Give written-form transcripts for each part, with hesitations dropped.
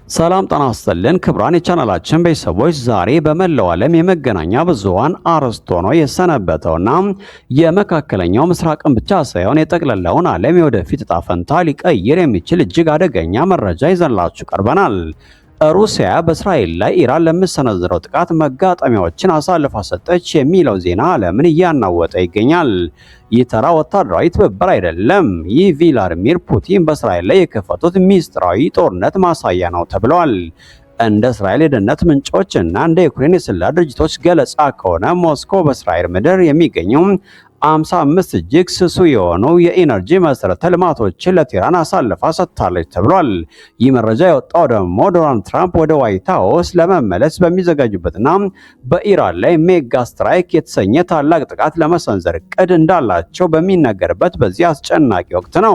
ሰላም ጤና ይስጥልን ክቡራን የቻናላችን ቤተሰቦች፣ ዛሬ በመላው ዓለም የመገናኛ ብዙሃን አርዕስት ሆኖ የሰነበተውና የመካከለኛው ምስራቅን ብቻ ሳይሆን የጠቅላላውን ዓለም የወደፊት ዕጣ ፈንታ ሊቀይር የሚችል እጅግ አደገኛ መረጃ ይዘንላችሁ ቀርበናል። ሩሲያ በእስራኤል ላይ ኢራን ለምትሰነዝረው ጥቃት መጋጠሚያዎችን አሳልፋ ሰጠች የሚለው ዜና ዓለምን እያናወጠ ይገኛል። ይህ ተራ ወታደራዊ ትብብር አይደለም። ይህ ቭላድሚር ፑቲን በእስራኤል ላይ የከፈቱት ሚስጥራዊ ጦርነት ማሳያ ነው ተብሏል። እንደ እስራኤል የደህንነት ምንጮች እና እንደ ዩክሬን የስለላ ድርጅቶች ገለጻ ከሆነ ሞስኮ በእስራኤል ምድር የሚገኙ 55 እጅግ ስሱ የሆኑ የኢነርጂ መሰረተ ልማቶችን ለቴህራን አሳልፋ ሰጥታለች ተብሏል። ይህ መረጃ የወጣው ደግሞ ዶናልድ ትራምፕ ወደ ዋይት ሃውስ ለመመለስ በሚዘጋጁበትና በኢራን ላይ ሜጋ ስትራይክ የተሰኘ ታላቅ ጥቃት ለመሰንዘር እቅድ እንዳላቸው በሚነገርበት በዚህ አስጨናቂ ወቅት ነው።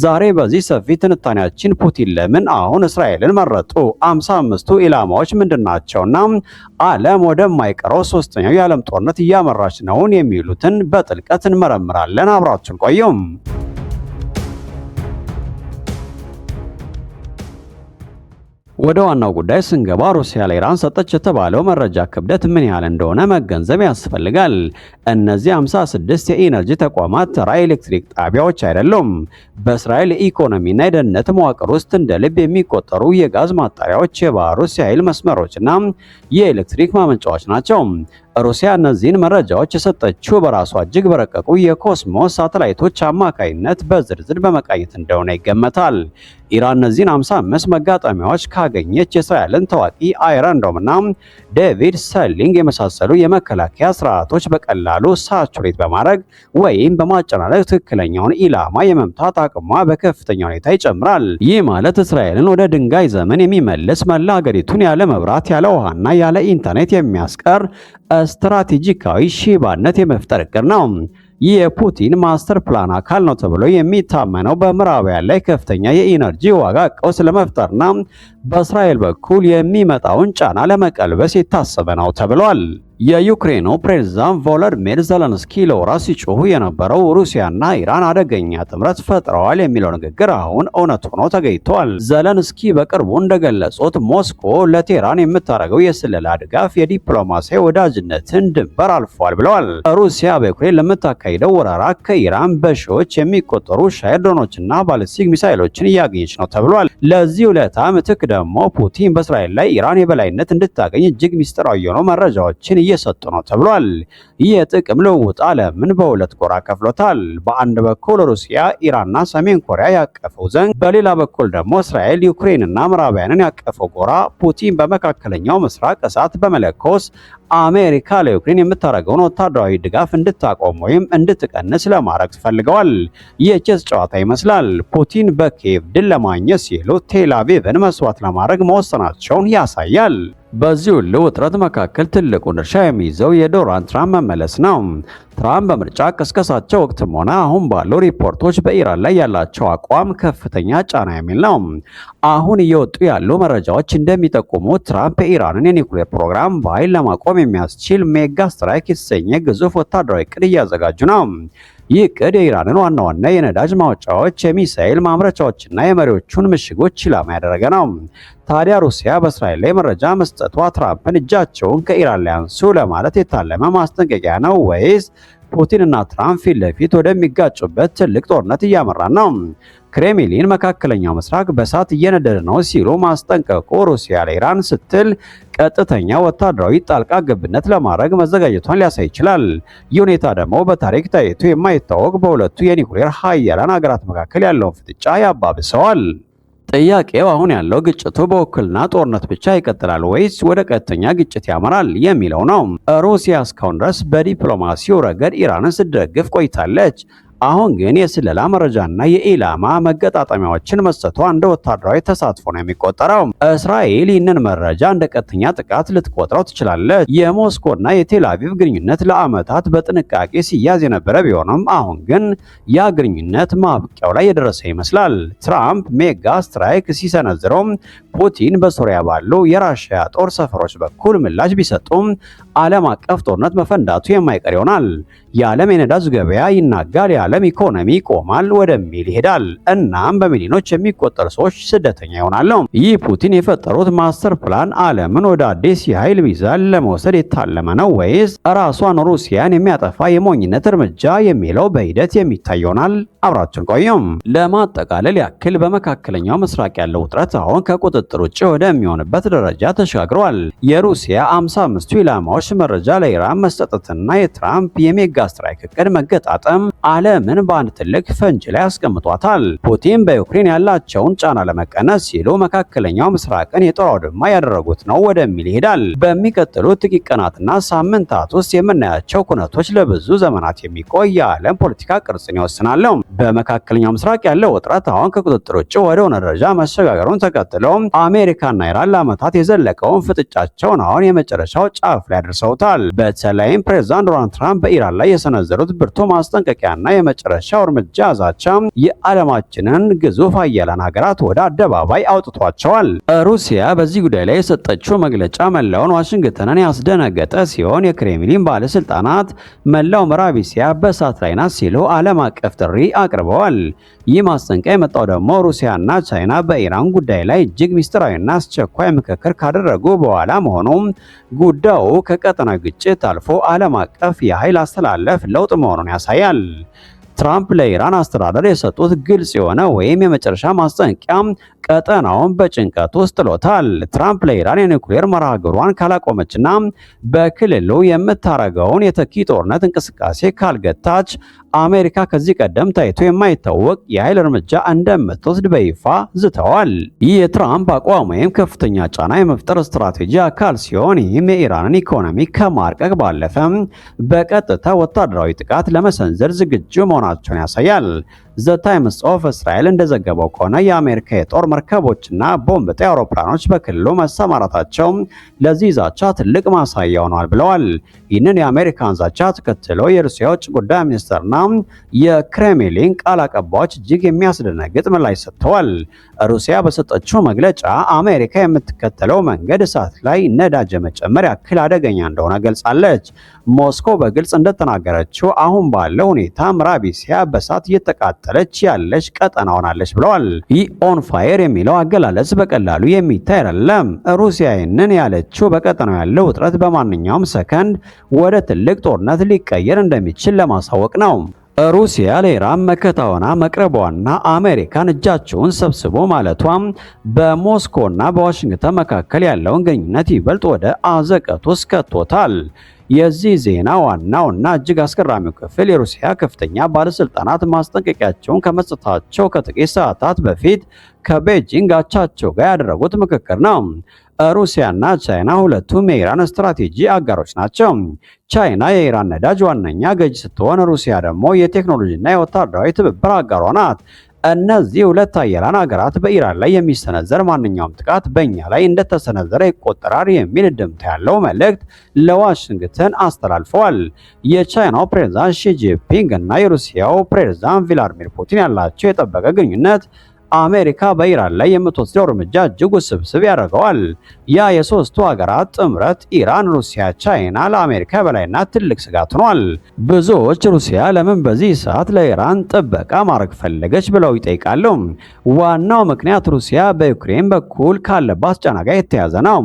ዛሬ በዚህ ሰፊ ትንታኔያችን ፑቲን ለምን አሁን እስራኤልን መረጡ? 55ቱ ኢላማዎች ምንድናቸውና ዓለም ወደማይቀረው ሶስተኛው የዓለም ጦርነት እያመራች ነውን? የሚሉትን በጥልቀት እንመረምራለን። አብራችሁን ቆዩም። ወደ ዋናው ጉዳይ ስንገባ ሩሲያ ለኢራን ሰጠች የተባለው መረጃ ክብደት ምን ያህል እንደሆነ መገንዘብ ያስፈልጋል። እነዚህ 56 የኢነርጂ ተቋማት ተራ ኤሌክትሪክ ጣቢያዎች አይደሉም። በእስራኤል የኢኮኖሚና የደህንነት መዋቅር ውስጥ እንደ ልብ የሚቆጠሩ የጋዝ ማጣሪያዎች፣ የባህር ውስጥ የኃይል መስመሮችና የኤሌክትሪክ ማመንጫዎች ናቸው። ሩሲያ እነዚህን መረጃዎች የሰጠችው በራሷ እጅግ በረቀቁ የኮስሞስ ሳተላይቶች አማካይነት በዝርዝር በመቃኘት እንደሆነ ይገመታል። ኢራን እነዚህን 55 መጋጠሚያዎች ካገኘች የእስራኤልን ታዋቂ አይረን ዶምና ዴቪድ ሰርሊንግ የመሳሰሉ የመከላከያ ስርዓቶች በቀላሉ ሳቹሬት በማድረግ ወይም በማጨናነቅ ትክክለኛውን ኢላማ የመምታት አቅሟ በከፍተኛ ሁኔታ ይጨምራል። ይህ ማለት እስራኤልን ወደ ድንጋይ ዘመን የሚመልስ፣ መላ ሀገሪቱን ያለ መብራት፣ ያለ ውሃና ያለ ኢንተርኔት የሚያስቀር ስትራቴጂካዊ ሽባነት የመፍጠር እቅድ ነው። ይህ የፑቲን ማስተር ፕላን አካል ነው ተብሎ የሚታመነው በምዕራባውያን ላይ ከፍተኛ የኢነርጂ ዋጋ ቀውስ ለመፍጠርና በእስራኤል በኩል የሚመጣውን ጫና ለመቀልበስ የታሰበ ነው ተብሏል። የዩክሬኑ ፕሬዝዳንት ቮሎዲሚር ዘለንስኪ ለወራት ሲጮሁ የነበረው ሩሲያና ኢራን አደገኛ ጥምረት ፈጥረዋል የሚለው ንግግር አሁን እውነት ሆኖ ተገኝቷል። ዘለንስኪ በቅርቡ እንደገለጹት ሞስኮ ለቴህራን የምታደርገው የስለላ ድጋፍ የዲፕሎማሲያዊ ወዳጅነትን ድንበር አልፏል ብለዋል። ሩሲያ በዩክሬን ለምታካሂደው ወረራ ከኢራን በሺዎች የሚቆጠሩ ሻሄድ ድሮኖችና ባሊስቲክ ሚሳይሎችን እያገኘች ነው ተብሏል። ለዚህ ውለታ ምትክ ደግሞ ፑቲን በእስራኤል ላይ ኢራን የበላይነት እንድታገኝ እጅግ ሚስጥራዊ የሆኑ መረጃዎችን እየሰጡ ነው ተብሏል። ይህ የጥቅም ልውውጥ ዓለምን በሁለት ጎራ ከፍሎታል። በአንድ በኩል ሩሲያ ኢራንና ሰሜን ኮሪያ ያቀፈው ዘንግ፣ በሌላ በኩል ደግሞ እስራኤል ዩክሬንና ምዕራባውያንን ያቀፈው ጎራ። ፑቲን በመካከለኛው ምስራቅ እሳት በመለኮስ አሜሪካ ለዩክሬን የምታደርገውን ወታደራዊ ድጋፍ እንድታቆም ወይም እንድትቀንስ ለማድረግ ፈልገዋል። የቼዝ ጨዋታ ይመስላል። ፑቲን በኪየቭ ድል ለማግኘት ሲሉ ቴል አቪቭን መስዋዕት ለማድረግ መወሰናቸውን ያሳያል። በዚህ ሁሉ ውጥረት መካከል ትልቁን ድርሻ የሚይዘው የዶናልድ ትራምፕ መመለስ ነው። ትራምፕ በምርጫ ቅስቀሳቸው ወቅትም ሆነ አሁን ባሉ ሪፖርቶች በኢራን ላይ ያላቸው አቋም ከፍተኛ ጫና የሚል ነው። አሁን እየወጡ ያሉ መረጃዎች እንደሚጠቁሙት ትራምፕ የኢራንን የኒውክሌር ፕሮግራም በኃይል ለማቆም የሚያስችል ሜጋ ስትራይክ የተሰኘ ግዙፍ ወታደራዊ እቅድ እያዘጋጁ ነው። ይህ እቅድ የኢራንን ዋና ዋና የነዳጅ ማውጫዎች፣ የሚሳኤል ማምረቻዎችና የመሪዎቹን ምሽጎች ኢላማ ያደረገ ነው። ታዲያ ሩሲያ በእስራኤል ላይ መረጃ መስጠቷ ትራምፕን እጃቸውን ከኢራን ላይ አንሱ ለማለት የታለመ ማስጠንቀቂያ ነው ወይስ ፑቲን እና ትራምፕ ፊት ለፊት ወደሚጋጩበት ትልቅ ጦርነት እያመራን ነው? ክሬምሊን መካከለኛው ምስራቅ በእሳት እየነደደ ነው ሲሉ ማስጠንቀቁ ሩሲያ ለኢራን ስትል ቀጥተኛ ወታደራዊ ጣልቃ ገብነት ለማድረግ መዘጋጀቷን ሊያሳይ ይችላል። ይህ ሁኔታ ደግሞ በታሪክ ታይቶ የማይታወቅ በሁለቱ የኒውክሌር ሀያላን ሀገራት መካከል ያለውን ፍጥጫ ያባብሰዋል። ጥያቄው አሁን ያለው ግጭቱ በውክልና ጦርነት ብቻ ይቀጥላል ወይስ ወደ ቀጥተኛ ግጭት ያመራል የሚለው ነው። ሩሲያ እስካሁን ድረስ በዲፕሎማሲው ረገድ ኢራንን ስትደግፍ ቆይታለች። አሁን ግን የስለላ መረጃና የኢላማ መገጣጠሚያዎችን መስጠቷ እንደ ወታደራዊ ተሳትፎ ነው የሚቆጠረው። እስራኤል ይህንን መረጃ እንደ ቀጥተኛ ጥቃት ልትቆጥረው ትችላለች። የሞስኮና የቴል አቪቭ ግንኙነት ለዓመታት በጥንቃቄ ሲያዝ የነበረ ቢሆንም አሁን ግን ያ ግንኙነት ማብቂያው ላይ የደረሰ ይመስላል። ትራምፕ ሜጋ ስትራይክ ሲሰነዝረው ፑቲን በሶሪያ ባሉ የራሽያ ጦር ሰፈሮች በኩል ምላሽ ቢሰጡም ዓለም አቀፍ ጦርነት መፈንዳቱ የማይቀር ይሆናል። የዓለም የነዳጅ ገበያ ይናጋል። የዓለም ኢኮኖሚ ይቆማል ወደሚል ይሄዳል። እናም በሚሊዮኖች የሚቆጠሩ ሰዎች ስደተኛ ይሆናሉ። ይህ ፑቲን የፈጠሩት ማስተር ፕላን ዓለምን ወደ አዲስ የኃይል ሚዛን ለመውሰድ የታለመ ነው ወይስ ራሷን ሩሲያን የሚያጠፋ የሞኝነት እርምጃ የሚለው በሂደት የሚታይ ይሆናል። አብራችን ቆዩም። ለማጠቃለል ያክል በመካከለኛው ምስራቅ ያለው ውጥረት አሁን ከቁጥጥር ውጭ ወደሚሆንበት ደረጃ ተሻግሯል። የሩሲያ 55ቱ ኢላማዎች መረጃ ለኢራን መስጠትና የትራምፕ የሜጋ ስትራይክ እቅድ መገጣጠም ዓለምን በአንድ ትልቅ ፈንጅ ላይ አስቀምጧታል። ፑቲን በዩክሬን ያላቸውን ጫና ለመቀነስ ሲሉ መካከለኛው ምስራቅን የጦር አውድማ ያደረጉት ነው ወደሚል ይሄዳል። በሚቀጥሉት ጥቂት ቀናትና ሳምንታት ውስጥ የምናያቸው ኩነቶች ለብዙ ዘመናት የሚቆይ የዓለም ፖለቲካ ቅርጽን ይወስናሉ። በመካከለኛው ምስራቅ ያለው ውጥረት አሁን ከቁጥጥር ውጭ ወደ ሆነ ደረጃ መሸጋገሩን ተከትሎ አሜሪካና ኢራን ለዓመታት የዘለቀውን ፍጥጫቸውን አሁን የመጨረሻው ጫፍ ላይ አድርሰውታል። በተለይም ፕሬዝዳንት ዶናልድ ትራምፕ በኢራን ላይ የሰነዘሩት ብርቱ ማስጠንቀቂያና የመጨረሻው እርምጃ ዛቻ የዓለማችንን ግዙፍ ኃያላን ሀገራት ወደ አደባባይ አውጥቷቸዋል። ሩሲያ በዚህ ጉዳይ ላይ የሰጠችው መግለጫ መላውን ዋሽንግተንን ያስደነገጠ ሲሆን የክሬምሊን ባለስልጣናት መላው ምዕራብ እስያ በእሳት ላይ ናት ሲሉ ዓለም አቀፍ ጥሪ አቅርበዋል። ይህ ማስጠንቀቂያ የመጣው ደግሞ ሩሲያና ቻይና በኢራን ጉዳይ ላይ እጅግ ሚስጥራዊና አስቸኳይ ምክክር ካደረጉ በኋላ መሆኑም ጉዳዩ ከቀጠናዊ ግጭት አልፎ ዓለም አቀፍ የኃይል አስተላለፍ ለውጥ መሆኑን ያሳያል። ትራምፕ ለኢራን አስተዳደር የሰጡት ግልጽ የሆነ ወይም የመጨረሻ ማስጠንቀቂያ ቀጠናውን በጭንቀት ውስጥ ጥሎታል። ትራምፕ ለኢራን የኒውክሌር መርሃ ግብሯን ካላቆመችና በክልሉ የምታረገውን የተኪ ጦርነት እንቅስቃሴ ካልገታች አሜሪካ ከዚህ ቀደም ታይቶ የማይታወቅ የኃይል እርምጃ እንደምትወስድ በይፋ ዝተዋል። ይህ የትራምፕ አቋም ወይም ከፍተኛ ጫና የመፍጠር ስትራቴጂ አካል ሲሆን ይህም የኢራንን ኢኮኖሚ ከማርቀቅ ባለፈ በቀጥታ ወታደራዊ ጥቃት ለመሰንዘር ዝግጁ መሆናቸውን ያሳያል። ዘ ታይምስ ኦፍ እስራኤል እንደዘገበው ከሆነ የአሜሪካ የጦር መርከቦችና ቦምብ ጣይ አውሮፕላኖች በክልሉ መሰማራታቸው ለዚህ ዛቻ ትልቅ ማሳያ ሆኗል ብለዋል። ይህንን የአሜሪካን ዛቻ ተከትሎ የሩሲያ ውጭ ጉዳይ ሚኒስትርና የክሬምሊን ቃል አቀባዮች እጅግ የሚያስደነግጥ ምላሽ ሰጥተዋል። ሩሲያ በሰጠችው መግለጫ አሜሪካ የምትከተለው መንገድ እሳት ላይ ነዳጅ መጨመር ያክል አደገኛ እንደሆነ ገልጻለች። ሞስኮ በግልጽ እንደተናገረችው አሁን ባለው ሁኔታ ምዕራብ እስያ በእሳት እየተቃጠለች ያለች ቀጠና ሆናለች ብለዋል። ይህ ኦን ፋየር የሚለው አገላለጽ በቀላሉ የሚታይ አይደለም። ሩሲያ ይህንን ያለችው በቀጠናው ያለው ውጥረት በማንኛውም ሰከንድ ወደ ትልቅ ጦርነት ሊቀየር እንደሚችል ለማሳወቅ ነው። ሩሲያ ለኢራን መከታ ሆና መቅረቧና አሜሪካን እጃቸውን ሰብስቦ ማለቷም በሞስኮና በዋሽንግተን መካከል ያለውን ግንኙነት ይበልጥ ወደ አዘቀት ውስጥ ከቶታል። የዚህ ዜና ዋናውና እጅግ አስገራሚው ክፍል የሩሲያ ከፍተኛ ባለስልጣናት ማስጠንቀቂያቸውን ከመስጠታቸው ከጥቂት ሰዓታት በፊት ከቤጂንግ አቻቸው ጋር ያደረጉት ምክክር ነው። ሩሲያና ቻይና ሁለቱም የኢራን ስትራቴጂ አጋሮች ናቸው። ቻይና የኢራን ነዳጅ ዋነኛ ገዢ ስትሆን ሩሲያ ደግሞ የቴክኖሎጂና የወታደራዊ ትብብር አጋሯ ናት። እነዚህ ሁለት ኃያላን ሀገራት በኢራን ላይ የሚሰነዘር ማንኛውም ጥቃት በእኛ ላይ እንደተሰነዘረ ይቆጠራል የሚል ድምታ ያለው መልእክት ለዋሽንግተን አስተላልፈዋል። የቻይናው ፕሬዝዳንት ሺ ጂንፒንግ እና የሩሲያው ፕሬዝዳንት ቭላዲሚር ፑቲን ያላቸው የጠበቀ ግንኙነት አሜሪካ በኢራን ላይ የምትወስደው እርምጃ እጅግ ውስብስብ ያደርገዋል። ያ የሶስቱ ሀገራት ጥምረት ኢራን፣ ሩሲያ፣ ቻይና ለአሜሪካ በላይና ትልቅ ስጋት ሆኗል። ብዙዎች ሩሲያ ለምን በዚህ ሰዓት ለኢራን ጥበቃ ማድረግ ፈለገች ብለው ይጠይቃሉ። ዋናው ምክንያት ሩሲያ በዩክሬን በኩል ካለባት ጫና ጋር የተያዘ ነው።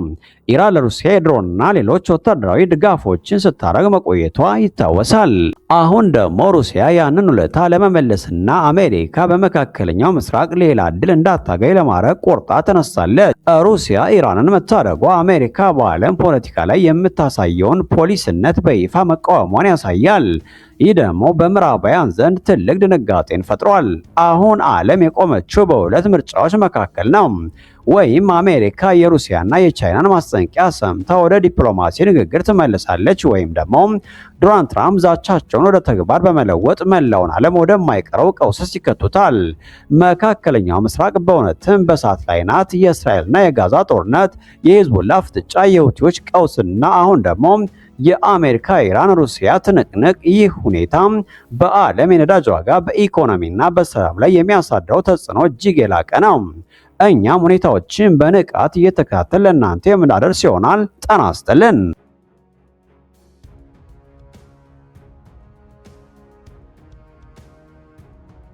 ኢራን ለሩሲያ የድሮንና ሌሎች ወታደራዊ ድጋፎችን ስታደርግ መቆየቷ ይታወሳል። አሁን ደግሞ ሩሲያ ያንን ውለታ ለመመለስና አሜሪካ በመካከለኛው ምስራቅ ሌላ እድል እንዳታገኝ ለማድረግ ቆርጣ ተነሳለች። ሩሲያ ኢራንን መታደጓ አሜሪካ በዓለም ፖለቲካ ላይ የምታሳየውን ፖሊስነት በይፋ መቃወሟን ያሳያል። ይህ ደግሞ በምዕራባውያን ዘንድ ትልቅ ድንጋጤን ፈጥሯል። አሁን ዓለም የቆመችው በሁለት ምርጫዎች መካከል ነው። ወይም አሜሪካ የሩሲያና የቻይናን ማስጠንቀቂያ ሰምታ ወደ ዲፕሎማሲ ንግግር ትመለሳለች፣ ወይም ደግሞ ዶናልድ ትራምፕ ዛቻቸውን ወደ ተግባር በመለወጥ መላውን ዓለም ወደማይቀረው ቀውስ ይከቱታል። መካከለኛው ምስራቅ በእውነትም በእሳት ላይ ናት። የእስራኤልና የጋዛ ጦርነት፣ የሂዝቦላ ፍጥጫ፣ የሁቲዎች ቀውስና አሁን ደግሞ የአሜሪካ ኢራን ሩሲያ ትንቅንቅ። ይህ ሁኔታ በዓለም የነዳጅ ዋጋ በኢኮኖሚና በሰላም ላይ የሚያሳድረው ተጽዕኖ እጅግ የላቀ ነው። እኛም ሁኔታዎችን በንቃት እየተከታተልን ለእናንተ የምናደርስ ይሆናል። ጤና ይስጥልን።